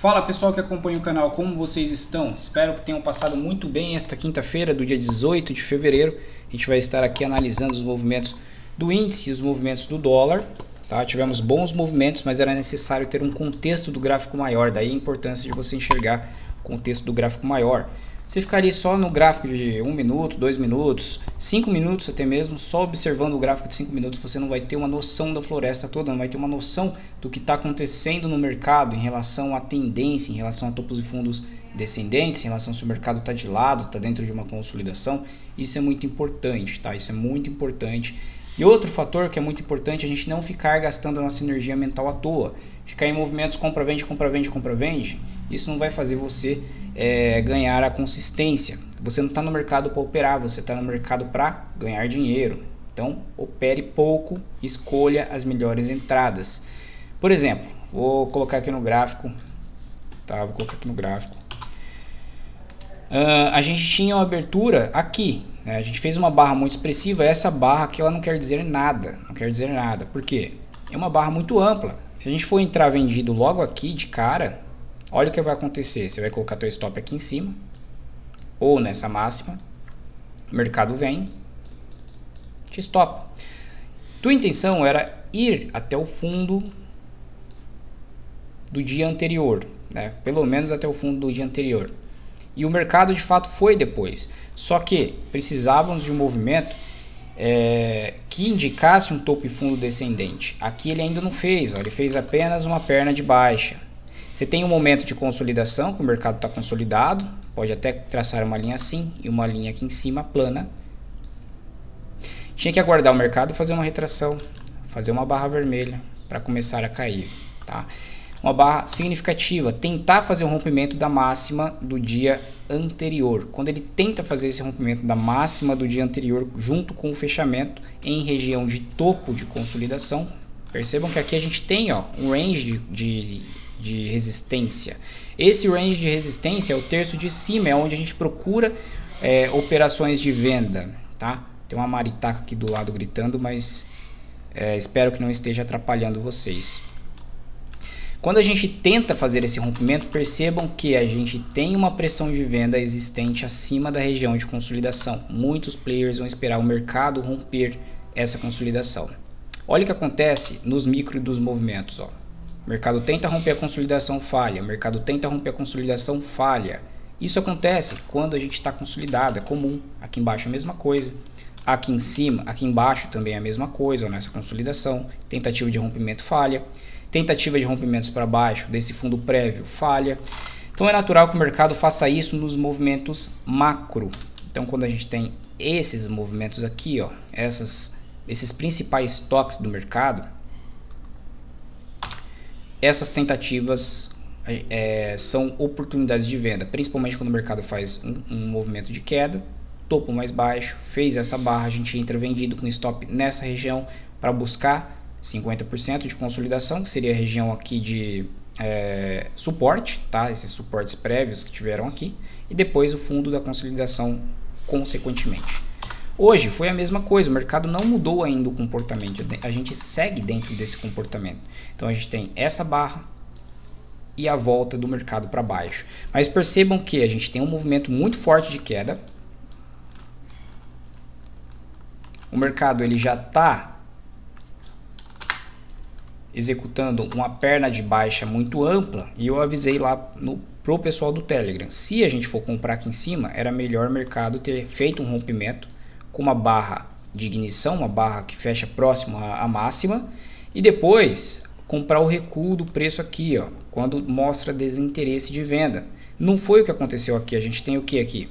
Fala pessoal que acompanha o canal, como vocês estão? Espero que tenham passado muito bem esta quinta-feira do dia 18 de fevereiro. A gente vai estar aqui analisando os movimentos do índice e os movimentos do dólar. Tá? Tivemos bons movimentos, mas era necessário ter um contexto do gráfico maior. Daí a importância de você enxergar o contexto do gráfico maior. Você ficaria só no gráfico de 1 minuto, 2 minutos, 5 minutos até mesmo, só observando o gráfico de 5 minutos, você não vai ter uma noção da floresta toda, não vai ter uma noção do que está acontecendo no mercado em relação à tendência, em relação a topos e fundos descendentes, em relação se o mercado está de lado, está dentro de uma consolidação. Isso é muito importante, tá? Isso é muito importante. E outro fator que é muito importante, a gente não ficar gastando a nossa energia mental à toa. Ficar em movimentos compra-vende, compra-vende, compra-vende, isso não vai fazer você ganhar a consistência. Você não está no mercado para operar, você está no mercado para ganhar dinheiro. Então, opere pouco, escolha as melhores entradas. Por exemplo, vou colocar aqui no gráfico. Tá, vou colocar aqui no gráfico. A gente tinha uma abertura aqui. A gente fez uma barra muito expressiva. Essa barra aqui ela não quer dizer nada. Não quer dizer nada. Por quê? É uma barra muito ampla. Se a gente for entrar vendido logo aqui de cara, olha o que vai acontecer. Você vai colocar teu stop aqui em cima ou nessa máxima. O mercado vem, te stopa. Tua intenção era ir até o fundo do dia anterior, né? Pelo menos até o fundo do dia anterior. E o mercado de fato foi depois. Só que precisávamos de um movimento que indicasse um topo e fundo descendente. Aqui ele ainda não fez, ó, ele fez apenas uma perna de baixa. Você tem um momento de consolidação, que o mercado está consolidado, pode até traçar uma linha assim e uma linha aqui em cima plana. Tinha que aguardar o mercado fazer uma retração, fazer uma barra vermelha para começar a cair, tá? Uma barra significativa, tentar fazer o rompimento da máxima do dia anterior. Quando ele tenta fazer esse rompimento da máxima do dia anterior junto com o fechamento em região de topo de consolidação, percebam que aqui a gente tem um range de resistência. Esse range de resistência é o terço de cima, é onde a gente procura operações de venda, tá? Tem uma maritaca aqui do lado gritando, mas espero que não esteja atrapalhando vocês. Quando a gente tenta fazer esse rompimento, percebam que a gente tem uma pressão de venda existente acima da região de consolidação. Muitos players vão esperar o mercado romper essa consolidação. Olha o que acontece nos micro dos movimentos. Ó. O mercado tenta romper a consolidação, falha. O mercado tenta romper a consolidação, falha. Isso acontece quando a gente está consolidado, é comum. Aqui embaixo é a mesma coisa. Aqui em cima, aqui embaixo também é a mesma coisa, ó, nessa consolidação. Tentativa de rompimento, falha. Tentativa de rompimentos para baixo desse fundo prévio, falha. Então é natural que o mercado faça isso nos movimentos macro. Então quando a gente tem esses movimentos aqui, ó, esses principais toques do mercado, essas tentativas são oportunidades de venda, principalmente quando o mercado faz um movimento de queda, topo mais baixo, fez essa barra, a gente entra vendido com stop nessa região para buscar 50% de consolidação, que seria a região aqui de suporte, tá? Esses suportes prévios que tiveram aqui, e depois o fundo da consolidação consequentemente. Hoje foi a mesma coisa, o mercado não mudou ainda o comportamento, a gente segue dentro desse comportamento. Então a gente tem essa barra e a volta do mercado para baixo. Mas percebam que a gente tem um movimento muito forte de queda. O mercado ele já está executando uma perna de baixa muito ampla, e eu avisei lá pro pessoal do Telegram, se a gente for comprar aqui em cima, era melhor o mercado ter feito um rompimento com uma barra de ignição, uma barra que fecha próximo à máxima, e depois comprar o recuo do preço aqui, ó, quando mostra desinteresse de venda. Não foi o que aconteceu aqui, a gente tem o que aqui?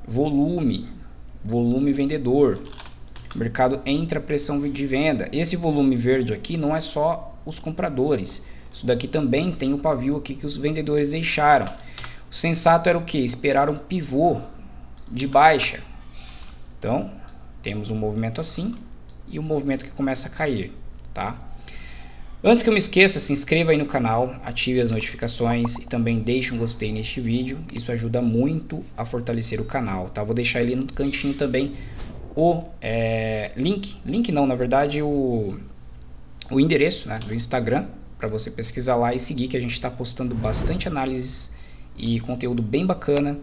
Volume vendedor. O mercado entra pressão de venda. Esse volume verde aqui não é só os compradores. Isso daqui também tem o pavio aqui que os vendedores deixaram. O sensato era o que? Esperar um pivô de baixa. Então, temos um movimento assim e um movimento que começa a cair, tá? Antes que eu me esqueça, se inscreva aí no canal, ative as notificações e também deixe um gostei neste vídeo. Isso ajuda muito a fortalecer o canal, tá? Vou deixar ali no cantinho também o link não, na verdade o endereço, né, do Instagram para você pesquisar lá e seguir, que a gente está postando bastante análises e conteúdo bem bacana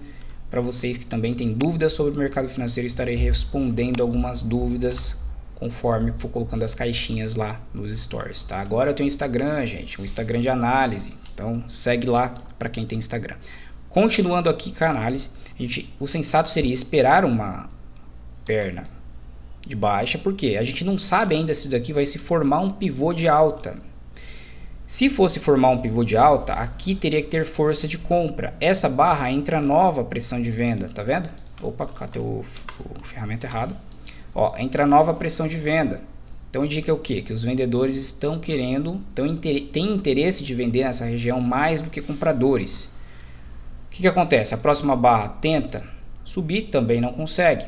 para vocês que também têm dúvidas sobre o mercado financeiro. Estarei respondendo algumas dúvidas conforme for colocando as caixinhas lá nos stories, tá? Agora eu tenho Instagram, gente, um Instagram de análise, então segue lá para quem tem Instagram. Continuando aqui com a análise, o sensato seria esperar uma perna de baixa, porque a gente não sabe ainda se isso daqui vai se formar um pivô de alta. Se fosse formar um pivô de alta, aqui teria que ter força de compra. Essa barra entra nova pressão de venda, tá vendo? Opa, catei a ferramenta errada. Ó, entra nova pressão de venda. Então indica o quê? Que os vendedores estão querendo, têm interesse de vender nessa região mais do que compradores. O que acontece? A próxima barra tenta subir, também não consegue.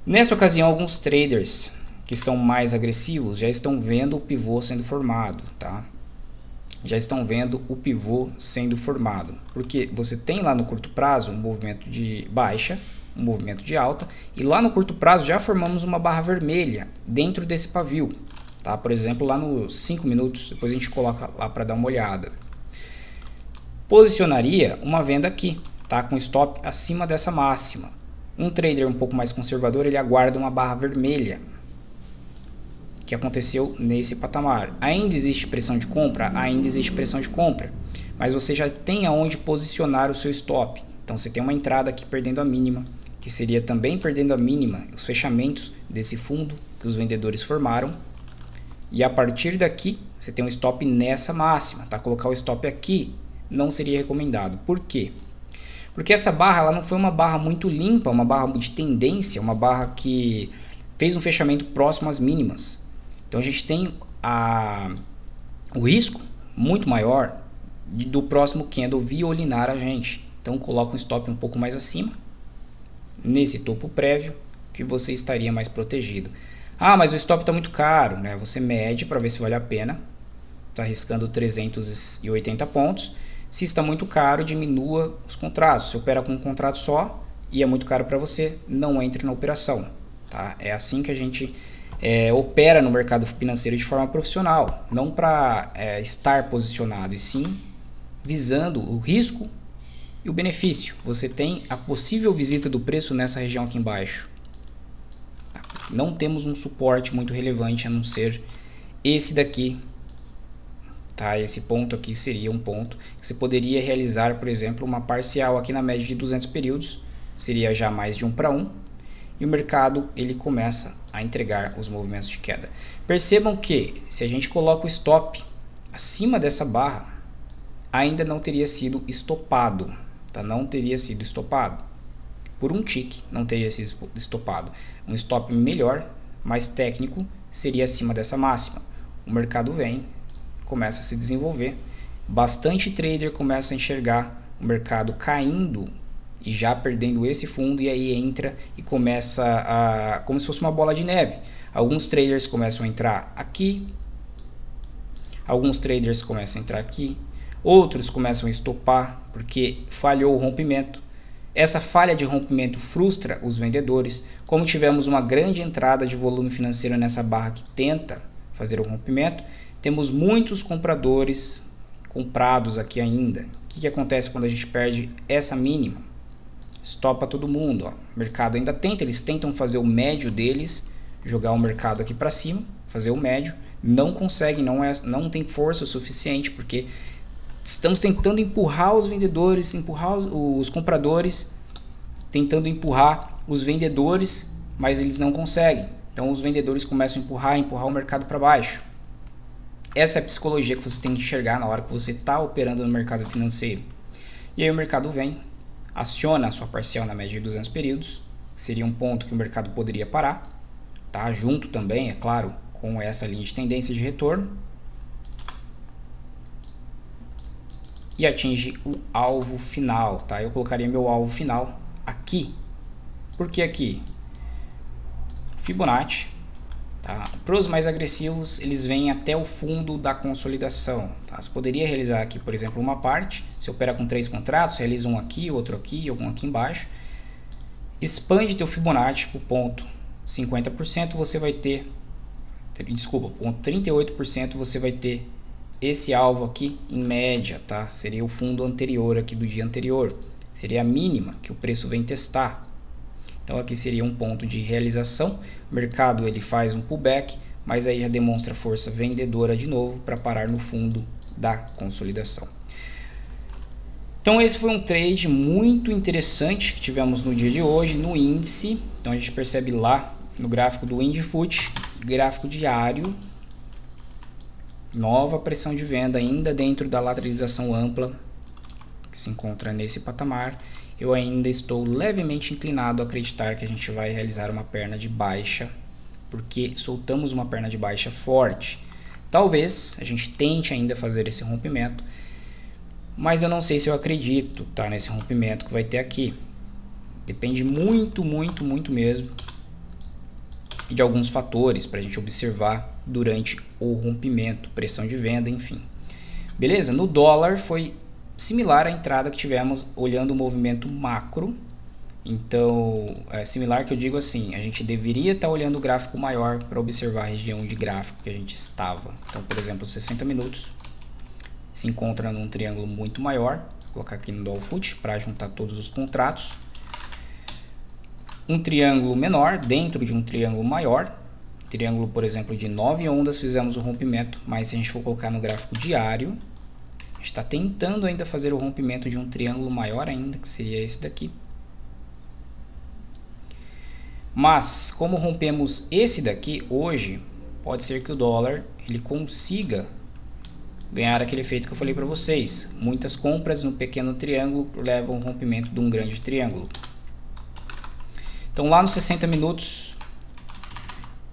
Nessa ocasião, alguns traders que são mais agressivos já estão vendo o pivô sendo formado, tá? Já estão vendo o pivô sendo formado, porque você tem lá no curto prazo um movimento de baixa, um movimento de alta, e lá no curto prazo já formamos uma barra vermelha dentro desse pavio, tá? Por exemplo, lá nos 5 minutos, depois a gente coloca lá para dar uma olhada. Posicionaria uma venda aqui, tá? Com stop acima dessa máxima. Um trader um pouco mais conservador, ele aguarda uma barra vermelha, que aconteceu nesse patamar. Ainda existe pressão de compra? Ainda existe pressão de compra, mas você já tem aonde posicionar o seu stop. Então você tem uma entrada aqui perdendo a mínima, que seria também perdendo a mínima, os fechamentos desse fundo que os vendedores formaram. E a partir daqui, você tem um stop nessa máxima, tá? Colocar o stop aqui não seria recomendado. Por quê? Porque essa barra, ela não foi uma barra muito limpa, uma barra de tendência, uma barra que fez um fechamento próximo às mínimas. Então a gente tem o risco muito maior do próximo candle violinar a gente. Então coloca um stop um pouco mais acima, nesse topo prévio, que você estaria mais protegido. Ah, mas o stop está muito caro, né? Você mede para ver se vale a pena. Está arriscando 380 pontos. Se está muito caro, diminua os contratos. Se opera com um contrato só e é muito caro para você, não entre na operação, tá? É assim que a gente opera no mercado financeiro de forma profissional, não para estar posicionado, e sim visando o risco e o benefício. Você tem a possível visita do preço nessa região aqui embaixo. Não temos um suporte muito relevante a não ser esse daqui, tá? Esse ponto aqui seria um ponto que você poderia realizar, por exemplo, uma parcial aqui na média de 200 períodos, seria já mais de 1 para 1, e o mercado ele começa a entregar os movimentos de queda. Percebam que se a gente coloca o stop acima dessa barra, ainda não teria sido estopado, tá? Não teria sido estopado. Por um tique, não teria sido estopado. Um stop melhor, mais técnico, seria acima dessa máxima. O mercado vem, começa a se desenvolver. Bastante trader começa a enxergar o mercado caindo e já perdendo esse fundo, e aí entra e começa como se fosse uma bola de neve. Alguns traders começam a entrar aqui, alguns traders começam a entrar aqui, outros começam a estopar porque falhou o rompimento. Essa falha de rompimento frustra os vendedores. Como tivemos uma grande entrada de volume financeiro nessa barra que tenta fazer o rompimento, temos muitos compradores comprados aqui ainda. O que acontece quando a gente perde essa mínima? Estopa todo mundo, ó. O mercado ainda tenta, eles tentam fazer o médio deles, jogar o mercado aqui para cima, fazer o médio, não conseguem, não tem força o suficiente, porque estamos tentando empurrar os vendedores, empurrar os compradores, tentando empurrar os vendedores, mas eles não conseguem. Então os vendedores começam a empurrar o mercado para baixo. Essa é a psicologia que você tem que enxergar na hora que você está operando no mercado financeiro. E aí o mercado vem, aciona a sua parcial na média de 200 períodos, seria um ponto que o mercado poderia parar, tá? Junto também, é claro, com essa linha de tendência de retorno, e atinge o alvo final, tá? Eu colocaria meu alvo final aqui. Por que aqui? Fibonacci, tá? Para os mais agressivos, eles vêm até o fundo da consolidação, tá? Você poderia realizar aqui, por exemplo, uma parte. Se opera com 3 contratos, realiza um aqui, outro aqui, algum aqui embaixo. Expande teu Fibonacci para o ponto 50%, você vai ter desculpa, com 38% você vai ter esse alvo aqui em média, tá? Seria o fundo anterior aqui do dia anterior, seria a mínima que o preço vem testar. Então aqui seria um ponto de realização, o mercado ele faz um pullback, mas aí já demonstra força vendedora de novo para parar no fundo da consolidação. Então esse foi um trade muito interessante que tivemos no dia de hoje no índice. Então a gente percebe lá no gráfico do INDIFUT, gráfico diário, nova pressão de venda ainda dentro da lateralização ampla que se encontra nesse patamar. Eu ainda estou levemente inclinado a acreditar que a gente vai realizar uma perna de baixa, porque soltamos uma perna de baixa forte. Talvez a gente tente ainda fazer esse rompimento, mas eu não sei se eu acredito, tá, nesse rompimento que vai ter aqui. Depende muito mesmo de alguns fatores para a gente observar durante o rompimento, pressão de venda, enfim. Beleza? No dólar foi similar à entrada que tivemos olhando o movimento macro. Então, é similar que eu digo assim, a gente deveria estar olhando o gráfico maior para observar a região de gráfico que a gente estava. Então, por exemplo, 60 minutos se encontra num triângulo muito maior. Vou colocar aqui no DOLFUT para juntar todos os contratos. Um triângulo menor dentro de um triângulo maior. Triângulo, por exemplo, de 9 ondas fizemos o rompimento, mas se a gente for colocar no gráfico diário, a gente está tentando ainda fazer o rompimento de um triângulo maior ainda, que seria esse daqui. Mas, como rompemos esse daqui hoje, pode ser que o dólar ele consiga ganhar aquele efeito que eu falei para vocês. Muitas compras no pequeno triângulo levam ao rompimento de um grande triângulo. Então lá nos 60 minutos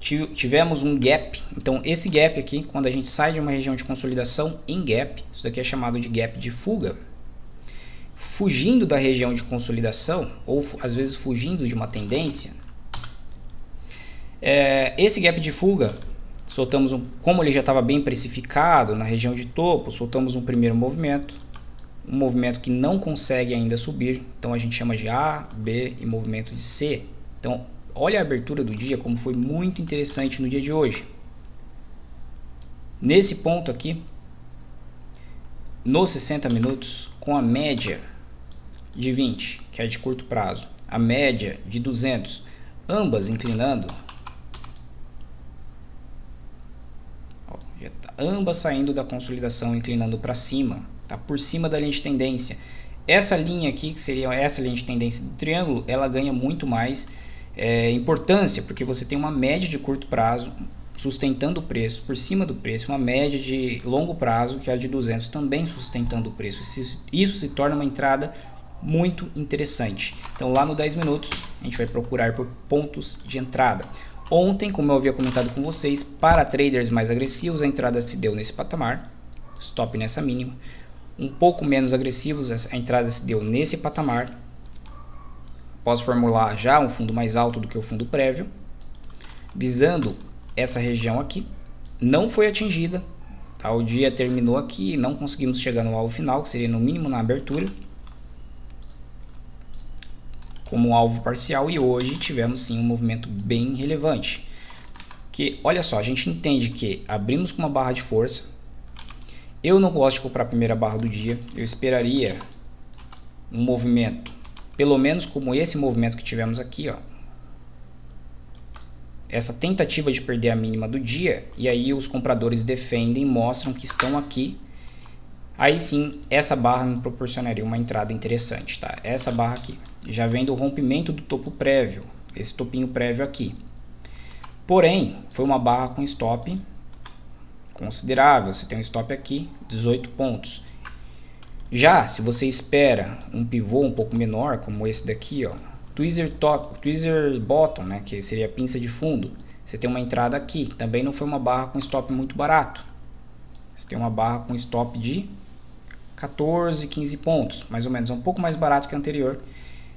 tivemos um gap. Então esse gap aqui, quando a gente sai de uma região de consolidação em gap, isso daqui é chamado de gap de fuga. Fugindo da região de consolidação, ou às vezes fugindo de uma tendência, esse gap de fuga, soltamos como ele já estava bem precificado na região de topo, soltamos um primeiro movimento, um movimento que não consegue ainda subir, então a gente chama de A, B e movimento de C. Então olha a abertura do dia como foi muito interessante no dia de hoje. Nesse ponto aqui, nos 60 minutos, com a média de 20, que é de curto prazo, a média de 200, ambas inclinando, ambas saindo da consolidação, inclinando para cima, tá por cima da linha de tendência. Essa linha aqui, que seria essa linha de tendência do triângulo, ela ganha muito mais importância, porque você tem uma média de curto prazo sustentando o preço, por cima do preço, uma média de longo prazo, que é a de 200, também sustentando o preço. Isso se torna uma entrada muito interessante. Então lá no 10 minutos, a gente vai procurar por pontos de entrada. Ontem, como eu havia comentado com vocês, para traders mais agressivos, a entrada se deu nesse patamar, stop nessa mínima. Um pouco menos agressivos, a entrada se deu nesse patamar. Após formular já um fundo mais alto do que o fundo prévio, visando essa região aqui, não foi atingida. Tá? O dia terminou aqui, não conseguimos chegar no alvo final, que seria no mínimo na abertura, como um alvo parcial, e hoje tivemos sim um movimento bem relevante. Que olha só, a gente entende que abrimos com uma barra de força. Eu não gosto de comprar a primeira barra do dia, eu esperaria um movimento, pelo menos como esse movimento que tivemos aqui, ó. Essa tentativa de perder a mínima do dia, e aí os compradores defendem, mostram que estão aqui. Aí sim, essa barra me proporcionaria uma entrada interessante, tá? Essa barra aqui, já vem do rompimento do topo prévio, esse topinho prévio aqui. Porém, foi uma barra com stop considerável, você tem um stop aqui, 18 pontos. Já, se você espera um pivô um pouco menor, como esse daqui, ó, tweezer bottom, né, que seria a pinça de fundo, você tem uma entrada aqui. Também não foi uma barra com stop muito barato. Você tem uma barra com stop de 14, 15 pontos, mais ou menos, um pouco mais barato que a anterior.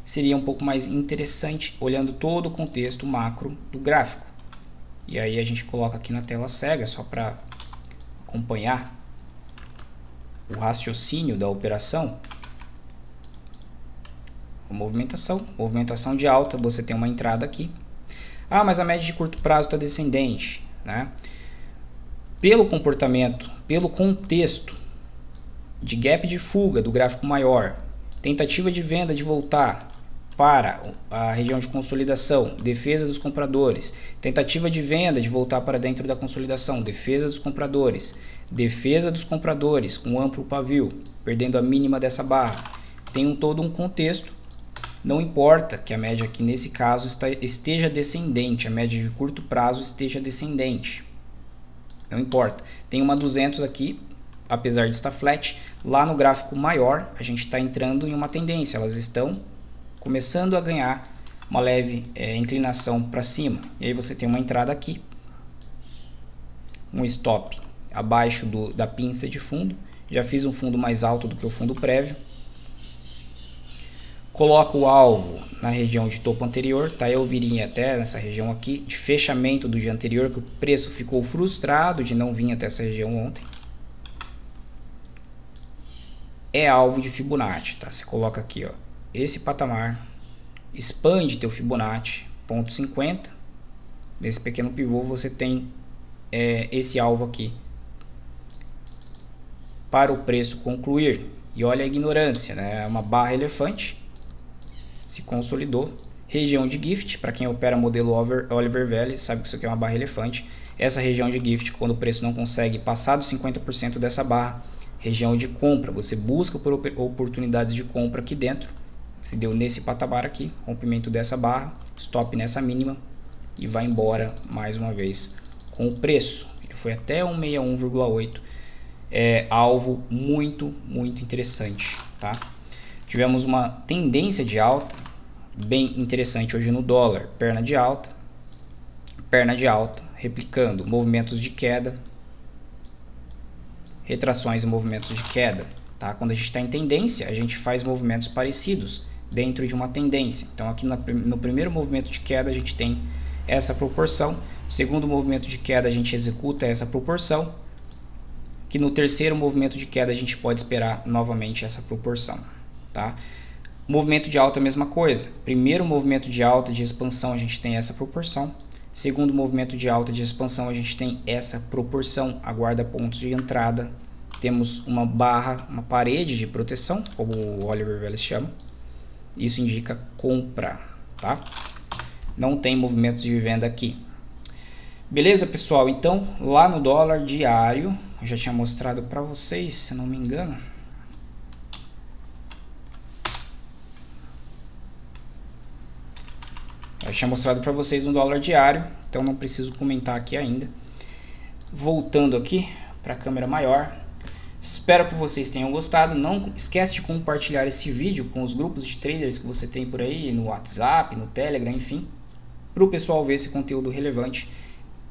Seria um pouco mais interessante olhando todo o contexto macro do gráfico. E aí a gente coloca aqui na tela cega só para acompanhar o raciocínio da operação. Movimentação de alta, você tem uma entrada aqui. Ah, mas a média de curto prazo está descendente. né? Pelo comportamento, pelo contexto de gap de fuga do gráfico maior, tentativa de venda de voltar para a região de consolidação, defesa dos compradores, tentativa de venda de voltar para dentro da consolidação, defesa dos compradores com amplo pavio, perdendo a mínima dessa barra. Tem todo um contexto, não importa que a média aqui nesse caso esteja descendente, a média de curto prazo esteja descendente, não importa. Tem uma 200 aqui, apesar de estar flat, lá no gráfico maior a gente está entrando em uma tendência, elas estão começando a ganhar uma leve inclinação para cima. E aí você tem uma entrada aqui, um stop abaixo da pinça de fundo. Já fiz um fundo mais alto do que o fundo prévio. Coloco o alvo na região de topo anterior, tá? Eu viria até nessa região aqui de fechamento do dia anterior, que o preço ficou frustrado de não vir até essa região ontem. É alvo de Fibonacci, tá? Você coloca aqui, ó, esse patamar, expande teu Fibonacci, ponto 50. Nesse pequeno pivô você tem esse alvo aqui para o preço concluir. E olha a ignorância, né? É uma barra elefante, se consolidou. Região de gift, para quem opera modelo Oliver Vélez, sabe que isso aqui é uma barra elefante. Essa região de gift, quando o preço não consegue passar dos 50% dessa barra, região de compra, você busca por oportunidades de compra aqui dentro. Se deu nesse patamar aqui, rompimento dessa barra, stop nessa mínima e vai embora mais uma vez com o preço. Ele foi até 161,8, alvo muito interessante, tá? Tivemos uma tendência de alta bem interessante hoje no dólar, perna de alta, replicando movimentos de queda, retrações e movimentos de queda, tá? Quando a gente está em tendência, a gente faz movimentos parecidos dentro de uma tendência. Então aqui no primeiro movimento de queda a gente tem essa proporção, no segundo movimento de queda a gente executa essa proporção, que no terceiro movimento de queda a gente pode esperar novamente essa proporção, tá? Movimento de alta, a mesma coisa. Primeiro movimento de alta de expansão a gente tem essa proporção, segundo movimento de alta de expansão a gente tem essa proporção, aguarda pontos de entrada, temos uma barra, uma parede de proteção, como o Oliver Vélez chama. Isso indica compra, tá? Não tem movimentos de venda aqui. Beleza, pessoal? Então, lá no dólar diário, eu já tinha mostrado para vocês, se não me engano. Eu tinha mostrado para vocês no dólar diário, então não preciso comentar aqui ainda. Voltando aqui para a câmera maior. Espero que vocês tenham gostado. Não esquece de compartilhar esse vídeo com os grupos de traders que você tem por aí, no WhatsApp, no Telegram, enfim, para o pessoal ver esse conteúdo relevante.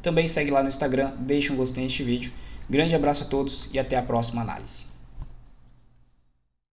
Também segue lá no Instagram, deixa um gostei neste vídeo. Grande abraço a todos e até a próxima análise.